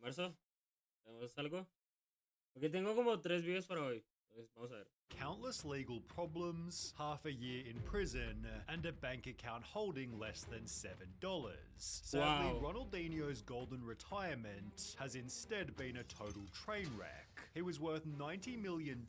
Marzo, ¿tenemos algo? Porque tengo como 3 videos para hoy. Entonces, vamos a ver. Countless legal problems, half a year in prison, and a bank account holding less than $7. Sadly, Wow. Ronaldinho's golden retirement has instead been a total train wreck. He was worth $90 million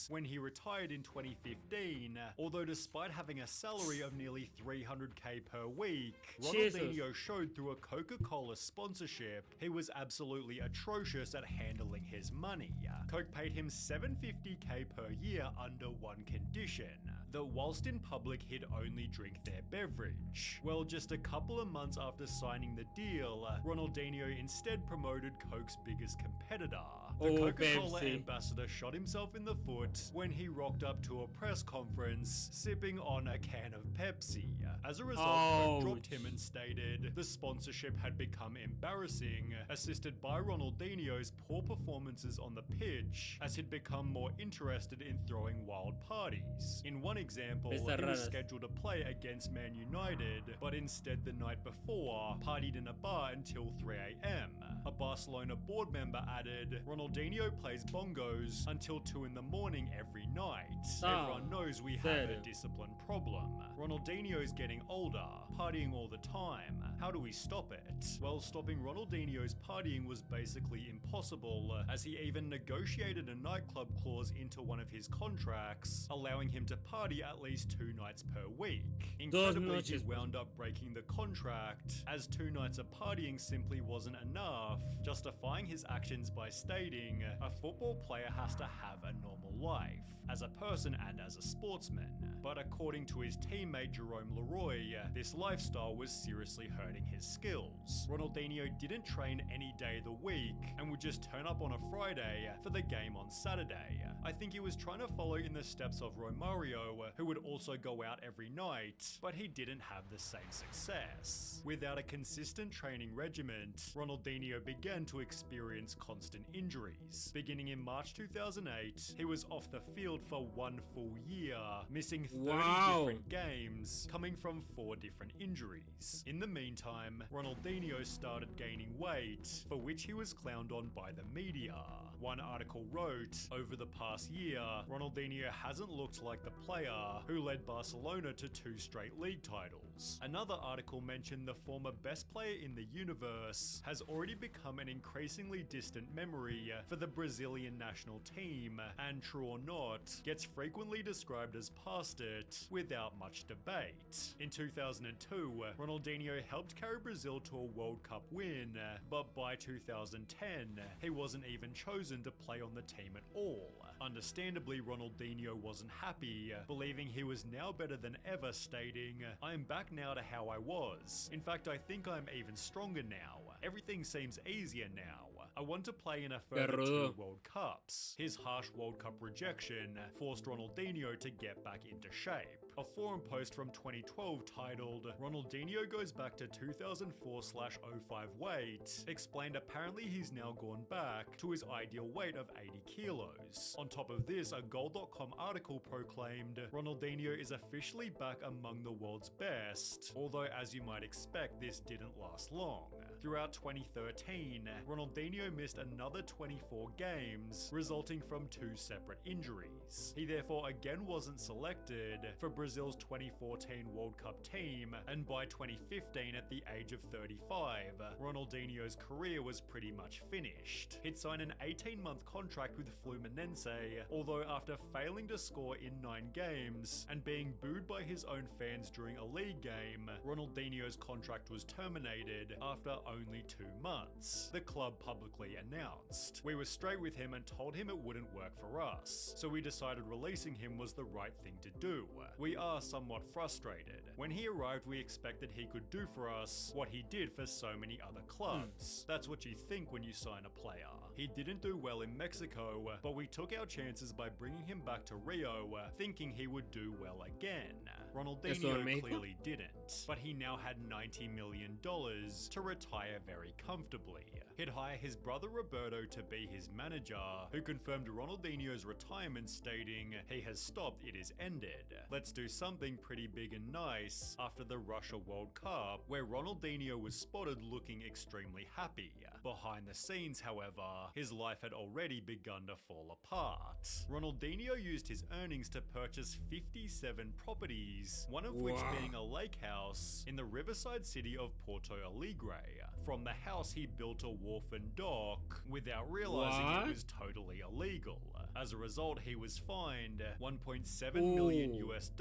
when he retired in 2015, although despite having a salary of nearly $300K per week, Ronaldinho showed through a Coca-Cola sponsorship he was absolutely atrocious at handling his money. Coke paid him $750K per year under one condition, that whilst in public he'd only drink their beverage. Well, just a couple of months after signing the deal, Ronaldinho instead promoted Coke's biggest competitor. The Coca-Cola ambassador shot himself in the foot when he rocked up to a press conference sipping on a can of Pepsi. As a result, Coke dropped him and stated the sponsorship had become embarrassing, assisted by Ronaldinho's poor performances on the pitch, as he'd become more interested in throwing wild parties. In one example, he was scheduled to play against Man United, but instead the night before, partied in a bar until 3 AM. A Barcelona board member added, Ronaldinho plays bongos until 2 in the morning every night. Everyone knows we have a discipline problem. Ronaldinho's getting older, partying all the time. How do we stop it? Well, stopping Ronaldinho's partying was basically impossible, as he even negotiated a nightclub clause into one of his contracts, allowing him to party at least 2 nights per week. Incredibly, he wound up breaking the contract, as 2 nights of partying simply wasn't enough, justifying his actions by stating, a football player has to have a normal life, as a person and as a sportsman. But according to his teammate Jerome Leroy, this lifestyle was seriously hurting his skills. Ronaldinho didn't train any day of the week, and would just turn up on a Friday for the game on Saturday. I think he was trying to follow in the steps of Romario, who would also go out every night, but he didn't have the same success. Without a consistent training regimen, Ronaldinho began to experience constant injuries. Beginning in March 2008, he was off the field for 1 full year, missing 30 different games, coming from 4 different injuries. In the meantime, Ronaldinho started gaining weight, for which he was clowned on by the media. One article wrote, over the past year, Ronaldinho hasn't looked like the player who led Barcelona to 2 straight league titles. Another article mentioned the former best player in the universe has already become an increasingly distant memory for the Brazilian national team, and true or not, gets frequently described as past it without much debate. In 2002, Ronaldinho helped carry Brazil to a World Cup win, but by 2010, he wasn't even chosen to play on the team at all. Understandably, Ronaldinho wasn't happy, believing he was now better than ever, stating, I'm back now to how I was. In fact, I think I'm even stronger now. Everything seems easier now. I want to play in a further 2 World Cups. His harsh World Cup rejection forced Ronaldinho to get back into shape. A forum post from 2012 titled, Ronaldinho goes back to 2004/05 weight, explained apparently he's now gone back to his ideal weight of 80 kilos. On top of this, a Goal.com article proclaimed, Ronaldinho is officially back among the world's best, although as you might expect, this didn't last long. Throughout 2013, Ronaldinho missed another 24 games, resulting from 2 separate injuries. He therefore again wasn't selected for Brazil's 2014 World Cup team, and by 2015, at the age of 35, Ronaldinho's career was pretty much finished. He'd signed an 18-month contract with Fluminense, although after failing to score in 9 games and being booed by his own fans during a league game, Ronaldinho's contract was terminated after only 2 months, the club publicly announced. We were straight with him and told him it wouldn't work for us, so we decided releasing him was the right thing to do. We are somewhat frustrated. When he arrived, we expected he could do for us what he did for so many other clubs. That's what you think when you sign a player. He didn't do well in Mexico, but we took our chances by bringing him back to Rio, thinking he would do well again. Ronaldinho clearly didn't, but he now had $90 million to retire retire very comfortably. He'd hire his brother Roberto to be his manager, who confirmed Ronaldinho's retirement, stating, "He has stopped, it is ended. Let's do something pretty big and nice," after the Russia World Cup, where Ronaldinho was spotted looking extremely happy. Behind the scenes, however, his life had already begun to fall apart. Ronaldinho used his earnings to purchase 57 properties, one of which being a lake house in the riverside city of Porto Alegre. From the house, he built a wharf and dock without realizing it was totally illegal. As a result, he was fined $1.7 million US,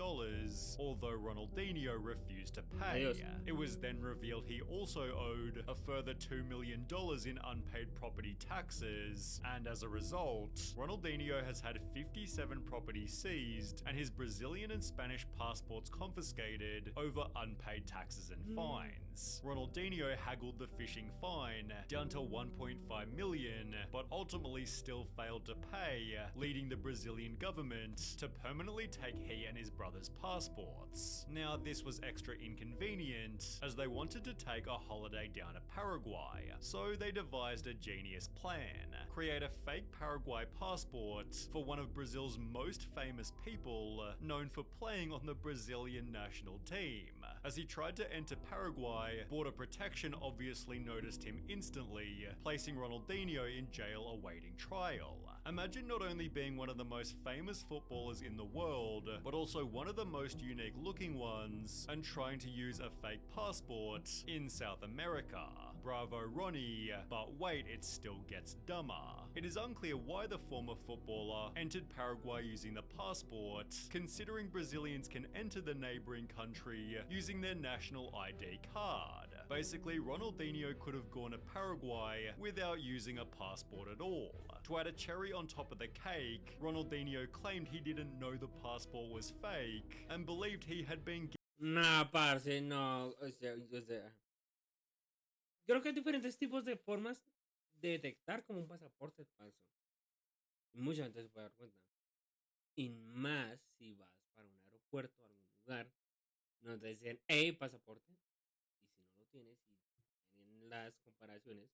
although Ronaldinho refused to pay. It was then revealed he also owed a further $2 million in unpaid property taxes, and as a result, Ronaldinho has had 57 properties seized and his Brazilian and Spanish passports confiscated over unpaid taxes and fines. Ronaldinho haggled the fishing fine down to 1.5 million, but ultimately still failed to pay, leading the Brazilian government to permanently take he and his brother's passports. Now, this was extra inconvenient as they wanted to take a holiday down to Paraguay, so they devised a genius plan: create a fake Paraguay passport for one of Brazil's most famous people, known for playing on the Brazilian national team. As he tried to enter Paraguay, Border Protection obviously noticed him instantly, placing Ronaldinho in jail awaiting trial. Imagine not only being one of the most famous footballers in the world, but also one of the most unique looking ones, and trying to use a fake passport in South America. Bravo Ronnie, but wait, it still gets dumber. It is unclear why the former footballer entered Paraguay using the passport, considering Brazilians can enter the neighboring country using their national ID card. Basically, Ronaldinho could have gone to Paraguay without using a passport at all. To add a cherry on top of the cake, Ronaldinho claimed he didn't know the passport was fake and believed he had been Nah, parce, no. O sea, creo que hay diferentes tipos de formas de detectar como un pasaporte es falso. Y mucha gente se puede dar cuenta. Y más si vas para un aeropuerto o algún lugar, no te dicen, hey, pasaporte. Y si no lo tienes y tienen las comparaciones.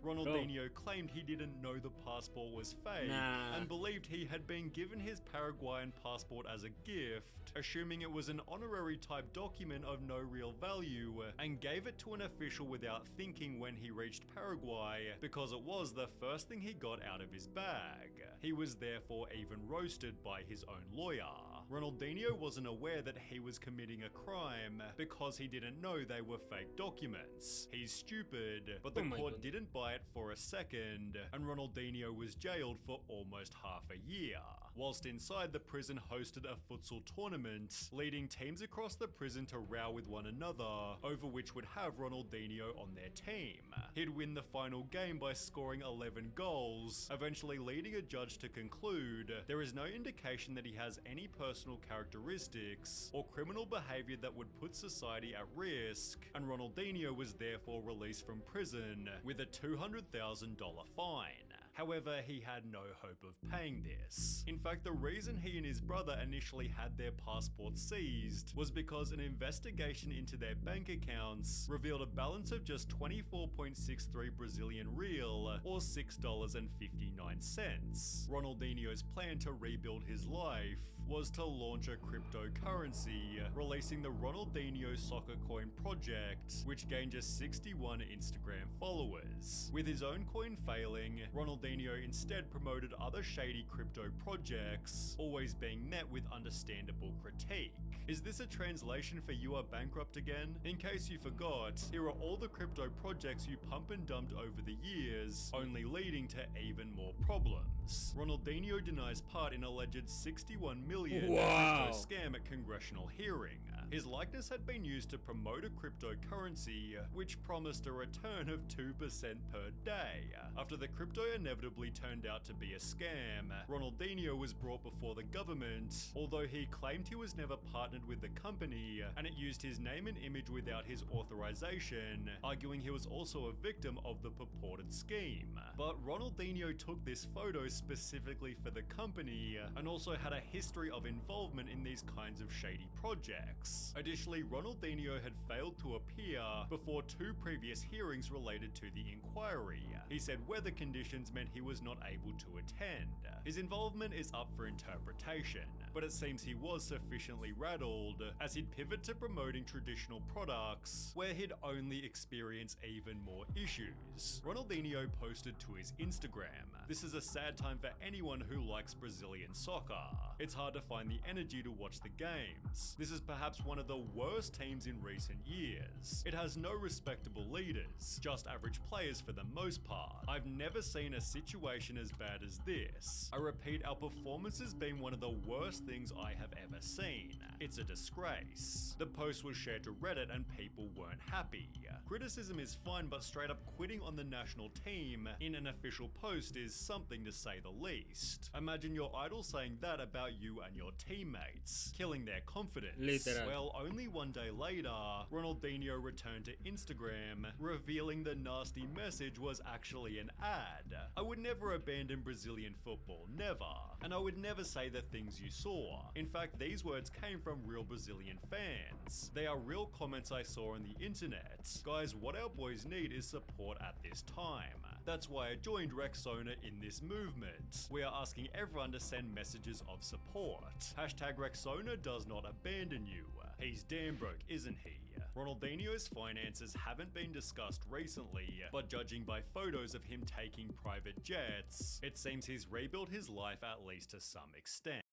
Ronaldinho claimed he didn't know the passport was fake and believed he had been given his Paraguayan passport as a gift, assuming it was an honorary type document of no real value, and gave it to an official without thinking when he reached Paraguay, because it was the first thing he got out of his bag. He was therefore even roasted by his own lawyer. Ronaldinho wasn't aware that he was committing a crime because he didn't know they were fake documents. He's stupid, but the court didn't buy it for a second, and Ronaldinho was jailed for almost half a year. Whilst inside, the prison hosted a futsal tournament, leading teams across the prison to row with one another, over which would have Ronaldinho on their team. He'd win the final game by scoring 11 goals, eventually leading a judge to conclude there is no indication that he has any personal characteristics or criminal behavior that would put society at risk, and Ronaldinho was therefore released from prison with a $200,000 fine. However, he had no hope of paying this. In fact, the reason he and his brother initially had their passports seized was because an investigation into their bank accounts revealed a balance of just 24.63 Brazilian real, or $6.59. Ronaldinho's plan to rebuild his life was to launch a cryptocurrency, releasing the Ronaldinho Soccer Coin project, which gained just 61 Instagram followers. With his own coin failing, Ronaldinho instead promoted other shady crypto projects, always being met with understandable critique. Is this a translation for "you are bankrupt again"? In case you forgot, here are all the crypto projects you pump and dumped over the years, only leading to even more problems. Ronaldinho denies part in alleged 61 million crypto scam at congressional hearing. His likeness had been used to promote a cryptocurrency which promised a return of 2% per day. After the crypto inevitably turned out to be a scam, Ronaldinho was brought before the government, although he claimed he was never partnered with the company and it used his name and image without his authorization, arguing he was also a victim of the purported scheme. But Ronaldinho took this photo specifically for the company and also had a history of involvement in these kinds of shady projects. case. Additionally, Ronaldinho had failed to appear before 2 previous hearings related to the inquiry. He said weather conditions meant he was not able to attend. His involvement is up for interpretation, but it seems he was sufficiently rattled as he'd pivot to promoting traditional products where he'd only experience even more issues. Ronaldinho posted to his Instagram, "This is a sad time for anyone who likes Brazilian soccer. It's hard to find the energy to watch the games. This is perhaps one of the worst teams in recent years. It has no respectable leaders, just average players for the most part. I've never seen a situation as bad as this. I repeat, our performance has been one of the worst things I have ever seen. It's a disgrace." The post was shared to Reddit and people weren't happy. Criticism is fine, but straight up quitting on the national team in an official post is something to say the least. Imagine your idol saying that about you and your teammates, killing their confidence. Literal. Well, only one day later, Ronaldinho returned to Instagram, revealing the nasty message was actually an ad. "I would never abandon Brazilian football, never. And I would never say the things you saw. In fact, these words came from real Brazilian fans. They are real comments I saw on the internet. Guys, what our boys need is support at this time. That's why I joined Reacciona in this movement. We are asking everyone to send messages of support. Hashtag Reacciona does not abandon you. He's damn broke, isn't he?" Ronaldinho's finances haven't been discussed recently, but judging by photos of him taking private jets, it seems he's rebuilt his life at least to some extent.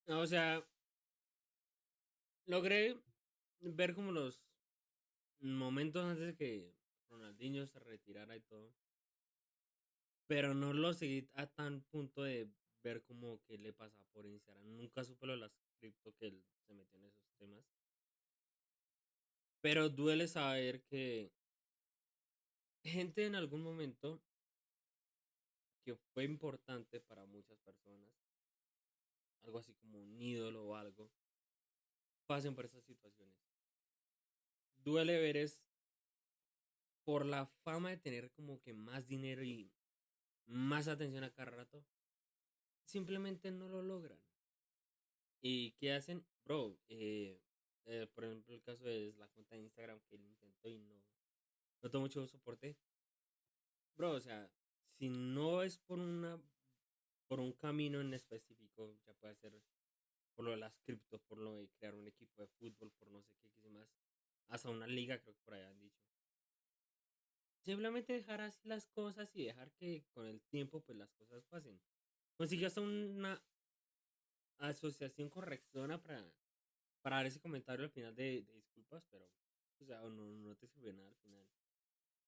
O sea, logré ver como los momentos antes de que Ronaldinho se retirara y todo. Pero no lo seguí a tan punto de ver como que le pasaba por Instagram. Nunca supe lo de las cripto que él se metió en esos temas. Pero duele saber que gente en algún momento que fue importante para muchas personas, algo así como un ídolo o algo, pasen por esas situaciones. Duele ver es por la fama de tener como que más dinero y más atención a cada rato, simplemente no lo logran. ¿Y qué hacen? Bro, por ejemplo, el caso es la cuenta de Instagram que él intentó y no tuvo mucho soporte. Bro, o sea, si no es por un camino en específico, ya puede ser por lo de las criptos, por lo de crear un equipo de fútbol, por no sé qué más, hasta una liga, creo que por ahí han dicho. Simplemente dejar así las cosas y dejar que con el tiempo pues las cosas pasen. Consiguió hasta una asociación correctora para dar ese comentario al final de disculpas, pero o sea, no te sirvió nada al final.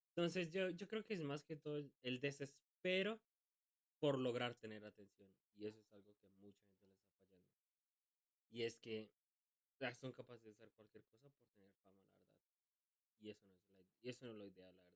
Entonces yo creo que es más que todo el desespero por lograr tener atención. Y eso es algo que a mucha gente le está fallando. Y es que son capaces de hacer cualquier cosa por tener fama, la verdad. Y eso no es lo ideal, la verdad.